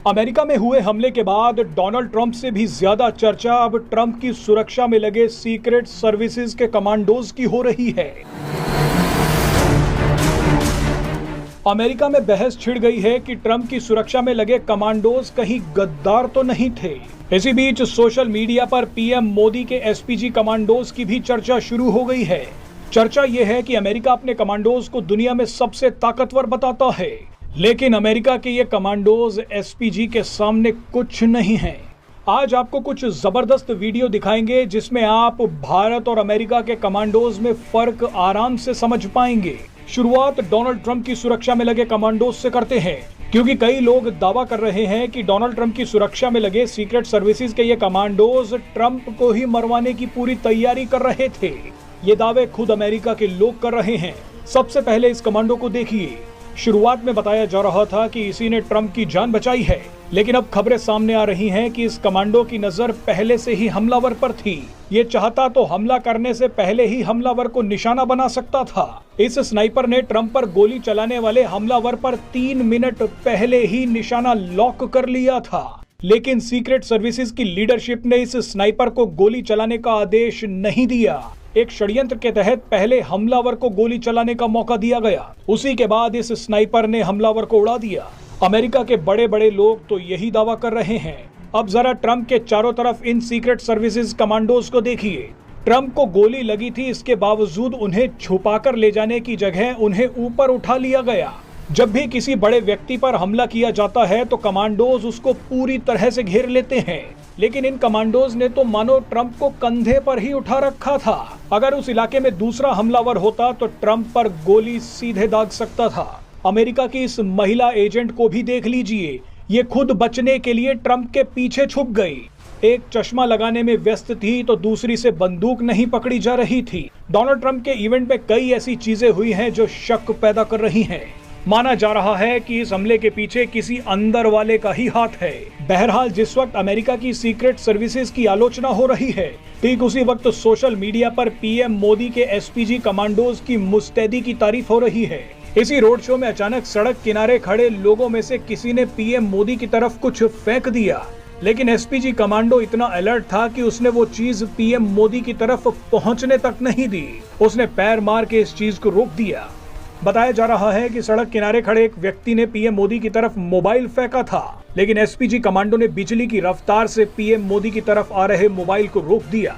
America में हुए हमले के बाद डोनाल्ड ट्रंप से भी ज्यादा चर्चा अब ट्रंप की सुरक्षा में लगे सीक्रेट सर्विसेज के कमांडोज की हो रही है। अमेरिका में बहस छिड़ गई है कि ट्रंप की सुरक्षा में लगे कमांडोज कहीं गद्दार तो नहीं थे। इसी बीच सोशल मीडिया पर पीएम मोदी के एसपीजी कमांडोज की भी चर्चा शुरू हो गई है। चर्चा यह है कि अमेरिका अपने कमांडोज को दुनिया में सबसे ताकतवर बताता है, लेकिन अमेरिका के ये कमांडोज एसपीजी के सामने कुछ नहीं हैं। आज आपको कुछ जबरदस्त वीडियो दिखाएंगे जिसमें आप भारत और अमेरिका के कमांडोज में फर्क आराम से समझ पाएंगे। शुरुआत डोनाल्ड ट्रंप की सुरक्षा में लगे कमांडोज से करते हैं, क्योंकि कई लोग दावा कर रहे हैं कि डोनाल्ड ट्रंप की सुरक्षा में लगे सीक्रेट सर्विसेज के ये कमांडोज ट्रंप को ही मरवाने की पूरी तैयारी कर रहे थे। ये दावे खुद अमेरिका के लोग कर रहे हैं। सबसे पहले इस कमांडो को देखिए। शुरुआत में बताया जा रहा था कि इसी ने ट्रंप की जान बचाई है, लेकिन अब खबरें सामने आ रही हैं कि इस कमांडो की नजर पहले से ही हमलावर पर थी। ये चाहता तो हमला करने से पहले ही हमलावर को निशाना बना सकता था। इस स्नाइपर ने ट्रंप पर गोली चलाने वाले हमलावर पर 3 मिनट पहले ही निशाना लॉक कर लिया था, लेकिन सीक्रेट सर्विसेज की लीडरशिप ने इस स्नाइपर को गोली चलाने का आदेश नहीं दिया। एक षड्यंत्र के तहत पहले हमलावर को गोली चलाने का मौका दिया गया, उसी के बाद इस स्नाइपर ने हमलावर को उड़ा दिया। अमेरिका के बड़े बड़े लोग तो यही दावा कर रहे हैं। अब जरा ट्रंप के चारों तरफ इन सीक्रेट सर्विसेज कमांडोज को देखिए। ट्रंप को गोली लगी थी, इसके बावजूद उन्हें छुपाकर ले जाने की जगह उन्हें ऊपर उठा लिया गया। जब भी किसी बड़े व्यक्ति पर हमला किया जाता है तो कमांडोज उसको पूरी तरह से घेर लेते हैं, लेकिन इन कमांडोज ने तो मानो ट्रंप को कंधे पर ही उठा रखा था। अगर उस इलाके में दूसरा हमलावर होता तो ट्रंप पर गोली सीधे दाग सकता था। अमेरिका की इस महिला एजेंट को भी देख लीजिए, ये खुद बचने के लिए ट्रंप के पीछे छुप गई। एक चश्मा लगाने में व्यस्त थी तो दूसरी से बंदूक नहीं पकड़ी जा रही थी। डोनाल्ड ट्रंप के इवेंट में कई ऐसी चीजें हुई हैं जो शक पैदा कर रही हैं। माना जा रहा है कि इस हमले के पीछे किसी अंदर वाले का ही हाथ है। बहरहाल जिस वक्त अमेरिका की सीक्रेट सर्विसेज की आलोचना हो रही है, ठीक उसी वक्त सोशल मीडिया पर पीएम मोदी के एसपीजी कमांडोज की मुस्तैदी की तारीफ हो रही है। इसी रोड शो में अचानक सड़क किनारे खड़े लोगों में से किसी ने पीएम मोदी की तरफ कुछ फेंक दिया, लेकिन एसपीजी कमांडो इतना अलर्ट था कि उसने वो चीज पीएम मोदी की तरफ पहुंचने तक नहीं दी। उसने पैर मार के इस चीज को रोक दिया। बताया जा रहा है कि सड़क किनारे खड़े एक व्यक्ति ने पीएम मोदी की तरफ मोबाइल फेंका था, लेकिन एसपीजी कमांडो ने बिजली की रफ्तार से पीएम मोदी की तरफ आ रहे मोबाइल को रोक दिया।